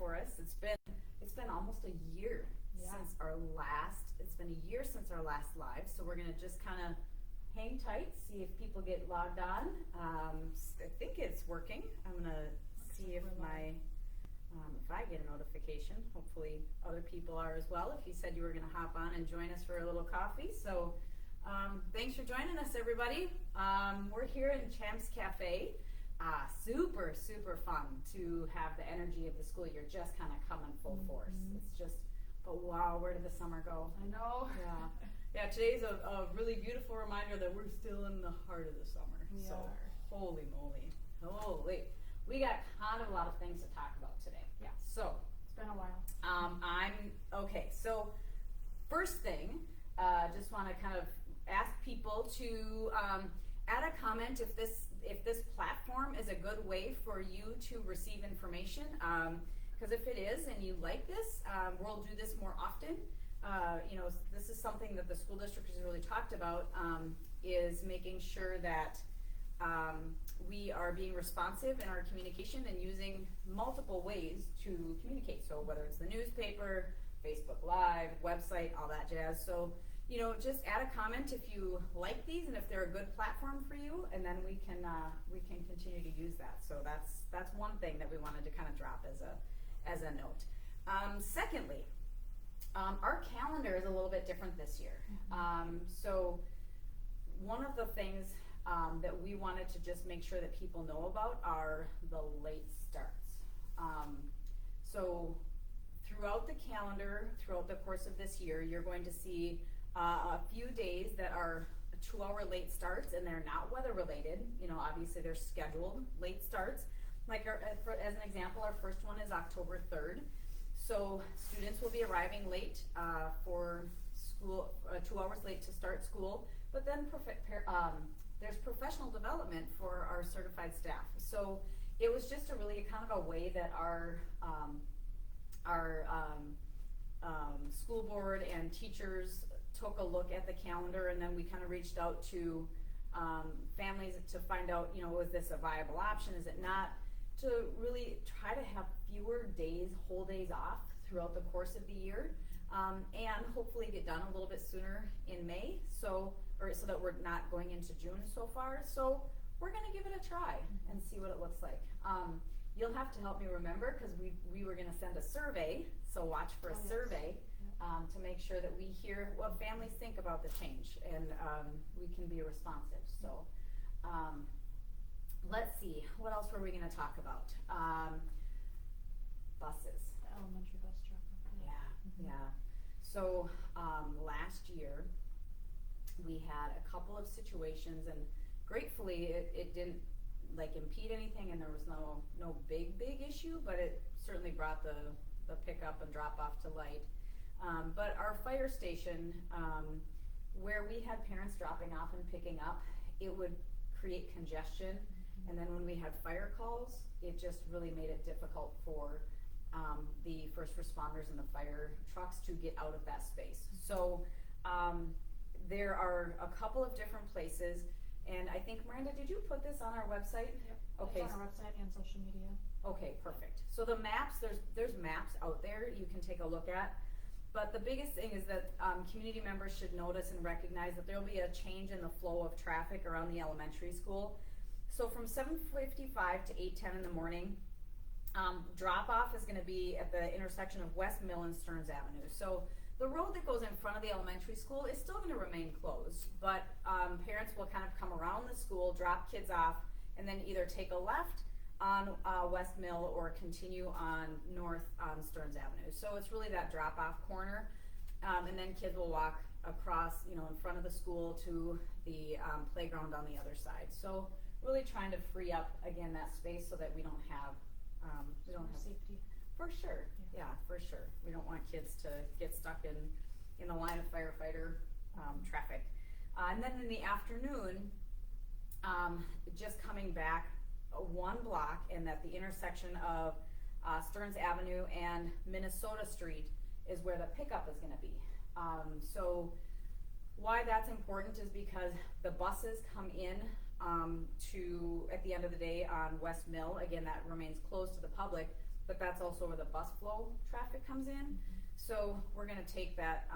for us. It's been almost a year since our last. It's been a year since our last live, so we're gonna just kind of hang tight, see if people get logged on. I think it's working. I'm gonna see if if I get a notification. Hopefully other people are as well. If you said you were gonna hop on and join us for a little coffee, so thanks for joining us, everybody. We're here in Champs Cafe. Super, super fun to have the energy of the school year just kind of coming full force. It's just, but wow, where did the summer go? I know. Yeah, today's a really beautiful reminder that we're still in the heart of the summer. We are. Holy moly. Holy. We got kind of a lot of things to talk about today. Yeah. So. It's been a while. Okay, so first thing, just want to kind of ask people to add a comment if this platform is a good way for you to receive information. Because if it is and you like this, we'll do this more often. This is something that the school district has really talked about, is making sure that we are being responsive in our communication and using multiple ways to communicate. So whether it's the newspaper, Facebook Live, website, all that jazz. So just add a comment if you like these and if they're a good platform for you, and then we can continue to use that. So that's one thing that we wanted to kind of drop as a note. Secondly, our calendar is a little bit different this year. So one of the things that we wanted to just make sure that people know about are the late starts. So throughout the calendar, throughout the course of this year, you're going to see a few days that are 2-hour late starts, and they're not weather related. Obviously they're scheduled late starts. Like as an example, our first one is October 3rd. So students will be arriving late for school, 2 hours late to start school, but then there's professional development for our certified staff. So it was just a really kind of a way that our school board and teachers took a look at the calendar, and then we kind of reached out to families to find out, is this a viable option, is it not, to really try to have fewer whole days off throughout the course of the year, and hopefully get done a little bit sooner in May, so that we're not going into June so far. So we're gonna give it a try and see what it looks like. You'll have to help me remember, because we were gonna send a survey, so watch for a survey. To make sure that we hear what families think about the change, and we can be responsive. So let's see, what else were we going to talk about? Buses. The elementary bus drop-off. Yeah. So last year we had a couple of situations, and gratefully it didn't impede anything, and there was no big issue, but it certainly brought the pickup and drop off to light. But our fire station, where we had parents dropping off and picking up, it would create congestion. And then when we had fire calls, it just really made it difficult for the first responders and the fire trucks to get out of that space. So there are a couple of different places, and I think, Miranda, did you put this on our website? Yep. Okay. It's on our website and social media. Okay, perfect. So the maps, there's maps out there you can take a look at. But the biggest thing is that community members should notice and recognize that there will be a change in the flow of traffic around the elementary school. So from 7:55 to 8:10 in the morning, drop-off is going to be at the intersection of West Mill and Stearns Avenue. So the road that goes in front of the elementary school is still going to remain closed, but parents will kind of come around the school, drop kids off, and then either take a left on West Mill or continue on north on Stearns Avenue. So it's really that drop-off corner, and then kids will walk across, in front of the school to the playground on the other side. So really trying to free up again that space so that we don't have safety. For sure, yeah, for sure. We don't want kids to get stuck in the line of firefighter traffic. And then in the afternoon, just coming back one block, and at the intersection of Stearns Avenue and Minnesota Street is where the pickup is going to be. So why that's important is because the buses come in at the end of the day on West Mill. Again, that remains closed to the public, but that's also where the bus flow traffic comes in. So we're gonna take that,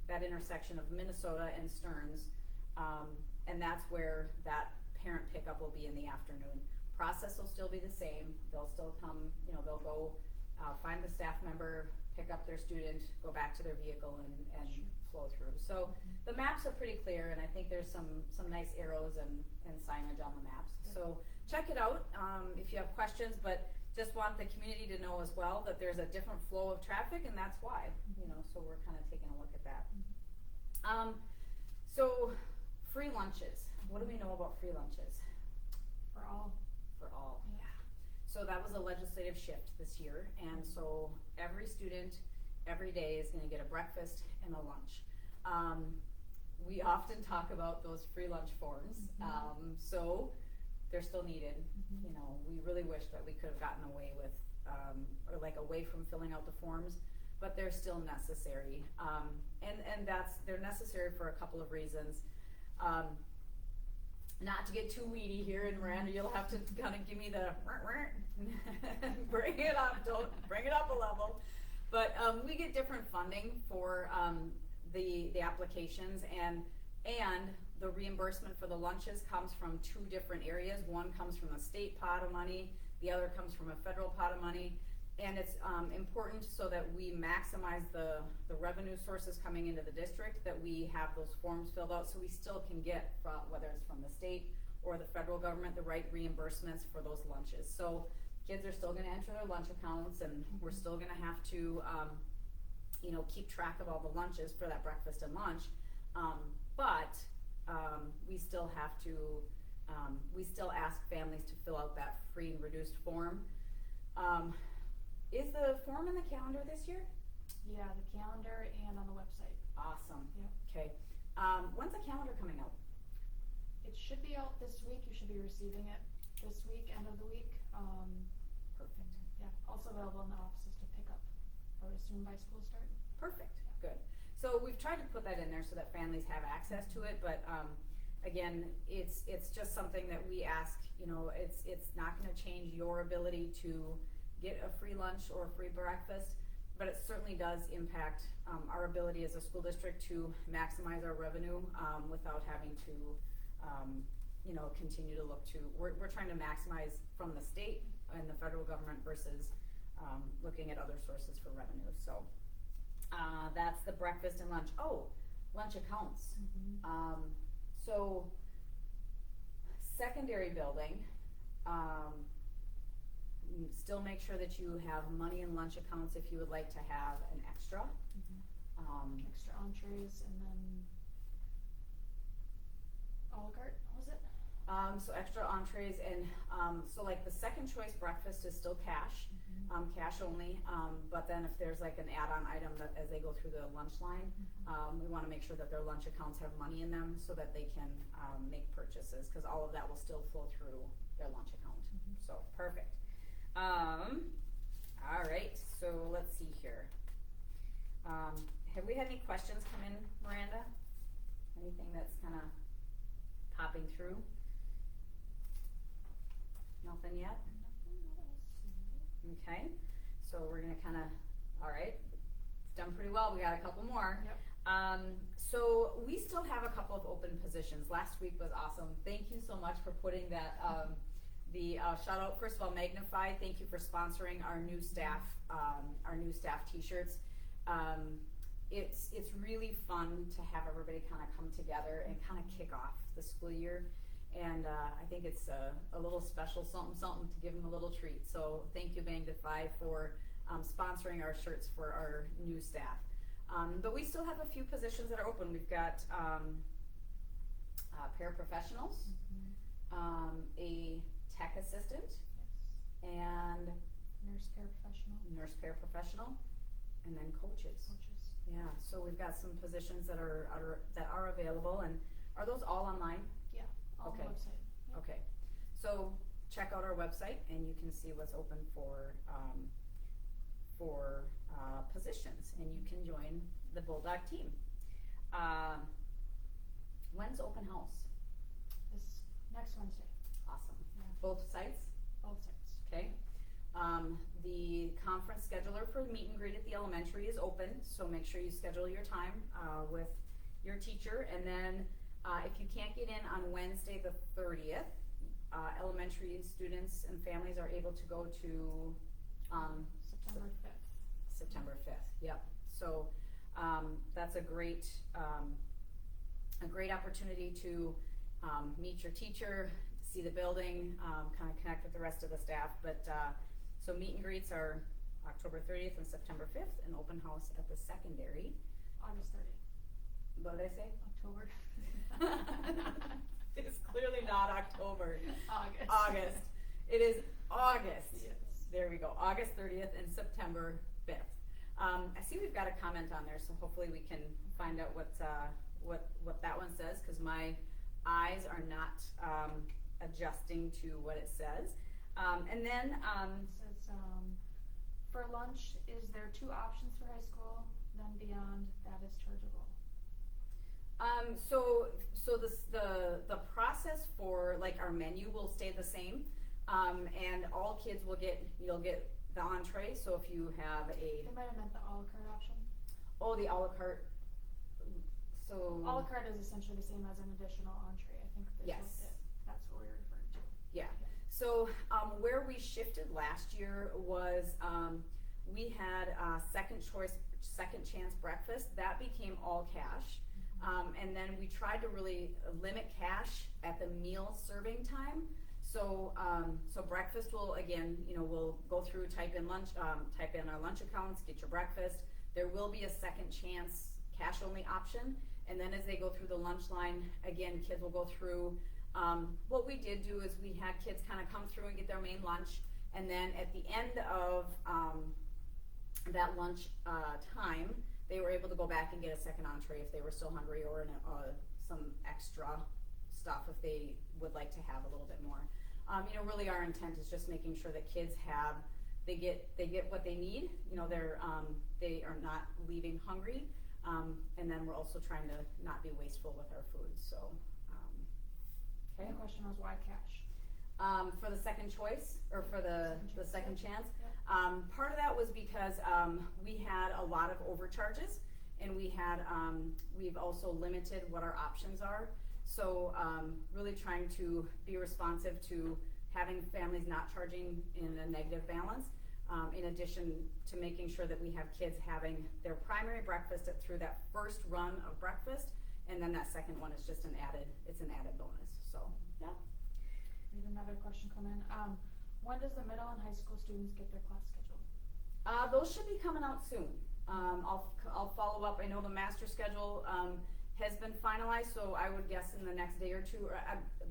that intersection of Minnesota and Stearns, and that's where that parent pickup will be in the afternoon. Process will still be the same, they'll still come, you know, they'll go, find the staff member, pick up their student, go back to their vehicle and flow through. So the maps are pretty clear, and I think there's some nice arrows and signage on the maps. So check it out, if you have questions, but just want the community to know as well that there's a different flow of traffic, and that's why, you know, so we're kind of taking a look at that. So free lunches, what do we know about free lunches? For all. For all. Yeah. So that was a legislative shift this year, and so every student, every day is gonna get a breakfast and a lunch. We often talk about those free lunch forms, so they're still needed. You know, we really wish that we could have gotten away with, or like away from filling out the forms, but they're still necessary. And they're necessary for a couple of reasons. Not to get too weedy here, and Miranda, you'll have to kind of give me the bring it up, don't bring it up a level. But we get different funding for the applications, and the reimbursement for the lunches comes from two different areas. One comes from a state pot of money, the other comes from a federal pot of money. And it's important so that we maximize the revenue sources coming into the district, that we have those forms filled out so we still can get from, whether it's from the state or the federal government, the right reimbursements for those lunches. So kids are still gonna enter their lunch accounts, and we're still gonna have to, you know, keep track of all the lunches for that breakfast and lunch. But we still have to, we still ask families to fill out that free and reduced form. Is the form in the calendar this year? Yeah, the calendar and on the website. Awesome. Yep. Okay. When's the calendar coming out? It should be out this week. You should be receiving it this week, end of the week. Perfect. Yeah, also available in the offices to pick up, I would assume by school start. Perfect. Good. So we've tried to put that in there so that families have access to it, but again, it's just something that we ask. You know, it's not going to change your ability to get a free lunch or a free breakfast, but it certainly does impact our ability as a school district to maximize our revenue without having to, you know, continue to look to. We're trying to maximize from the state and the federal government versus looking at other sources for revenue. So that's the breakfast and lunch. Oh, lunch accounts. So secondary building. Still make sure that you have money in lunch accounts if you would like to have an extra. Extra entrees, and then a la carte, was it? So extra entrees, and so like the second choice breakfast is still cash, cash only, but then if there's like an add-on item that as they go through the lunch line, we wanna make sure that their lunch accounts have money in them so that they can make purchases, cause all of that will still flow through their lunch account. So, perfect. All right, so let's see here. Have we had any questions come in, Miranda? Anything that's kind of popping through? Nothing yet? Okay, so we're gonna kind of, all right, it's done pretty well. We got a couple more. Yep. So we still have a couple of open positions. Last week was awesome. Thank you so much for putting that, shout out, first of all, Magnify, thank you for sponsoring our new staff t-shirts. It's really fun to have everybody kind of come together and kind of kick off the school year. And I think it's a little special something to give them a little treat. So thank you, Magnify, for sponsoring our shirts for our new staff. But we still have a few positions that are open. We've got paraprofessionals, a tech assistant, and nurse paraprofessional, and then coaches. Yeah, so we've got some positions that are available, and are those all online? Yeah, on the website. Yep. Okay, so check out our website and you can see what's open for positions, and you can join the Bulldog team. When's open house? This next Wednesday. Awesome. Yeah. Both sites? Both sides. Okay. The conference scheduler for meet and greet at the elementary is open, so make sure you schedule your time with your teacher. And then if you can't get in on Wednesday the 30th, elementary students and families are able to go to September 5th. September 5th. Yep. So that's a great opportunity to meet your teacher, see the building, kind of connect with the rest of the staff. But so meet and greets are October 30th and September 5th, and open house at the secondary. August 30th. What did I say? October. It's clearly not October. August. August. It is August. Yes. There we go. August 30th and September 5th. I see we've got a comment on there, so hopefully we can find out what that one says, because my eyes are not adjusting to what it says. And then It says, for lunch, is there 2 options for high school? Then beyond that is chargeable. So the process for like our menu will stay the same, and all kids you'll get the entree. So if you have They might have meant the a la carte option. the a la carte. So A la carte is essentially the same as an additional entree. I think Yes. that's what we're referring to. yeah. So where we shifted last year was we had second chance breakfast that became all cash. And then we tried to really limit cash at the meal serving time. So breakfast will, again, we'll go through, type in our lunch accounts, get your breakfast. There will be a second chance cash only option. And then as they go through the lunch line, again, kids will go through, what we did do is we had kids kind of come through and get their main lunch. And then at the end of that lunch time, they were able to go back and get a second entree if they were still hungry, or some extra stuff if they would like to have a little bit more. Really our intent is just making sure that kids they get what they need. They are not leaving hungry, and then we're also trying to not be wasteful with our food. So, okay. And the question was why cash? For the second choice, or for the second chance. Yep. Part of that was because we had a lot of overcharges, and we've also limited what our options are. So really trying to be responsive to having families not charging in a negative balance, in addition to making sure that we have kids having their primary breakfast through that first run of breakfast, and then that second one is just an added bonus. So, yeah. We have another question come in. When does the middle and high school students get their class schedule? Those should be coming out soon. I'll follow up. I know the master schedule has been finalized, so I would guess in the next day or two.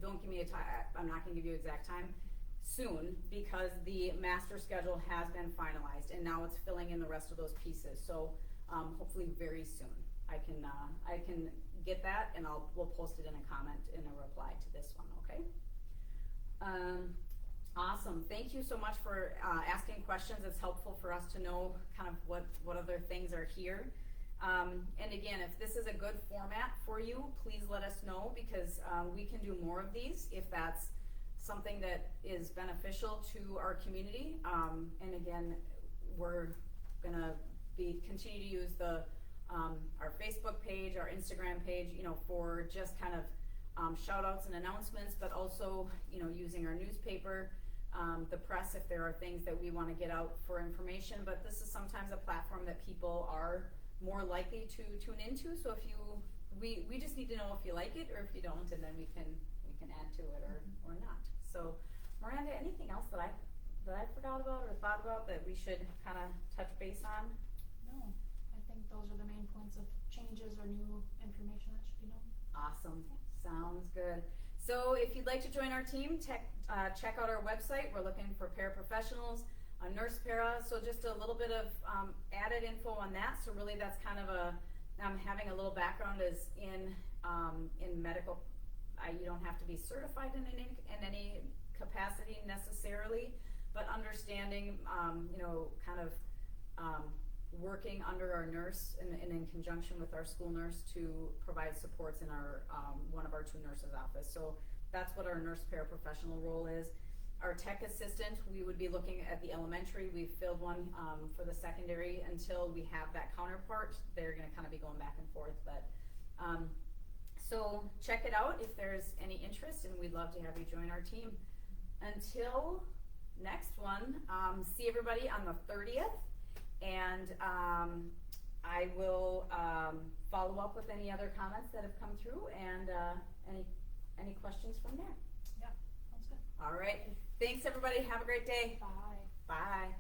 Don't give me a time. I'm not going to give you an exact time. Soon, because the master schedule has been finalized, and now it's filling in the rest of those pieces. So hopefully very soon I can get that, and we'll post it in a comment in a reply to this one. Okay. Awesome. Thank you so much for asking questions. It's helpful for us to know kind of what other things are here. And again, if this is a good format for you, please let us know, because we can do more of these if that's something that is beneficial to our community. And again, we're gonna continue to use our Facebook page, our Instagram page, for just kind of shout outs and announcements, but also, using our newspaper, the press, if there are things that we want to get out for information. But this is sometimes a platform that people are more likely to tune into. So we just need to know if you like it or if you don't, and then we can add to it or not. So, Miranda, anything else that I forgot about or thought about that we should kind of touch base on? No, I think those are the main points of changes or new information that should be known. Awesome. Sounds good. So if you'd like to join our team, check out our website. We're looking for paraprofessionals, a nurse para. So just a little bit of added info on that. So really that's kind of having a little background is in medical. You don't have to be certified in any capacity necessarily, but understanding, working under our nurse and in conjunction with our school nurse to provide supports in our one of our 2 nurses' office. So that's what our nurse paraprofessional role is. our tech assistant, we would be looking at the elementary. We've filled one for the secondary. Until we have that counterpart, they're gonna kind of be going back and forth, but so check it out if there's any interest, and we'd love to have you join our team. Until next one, see everybody on the 30th, and I will follow up with any other comments that have come through, and any questions from there. Yeah, sounds good. All right, thanks everybody, have a great day. Bye. Bye.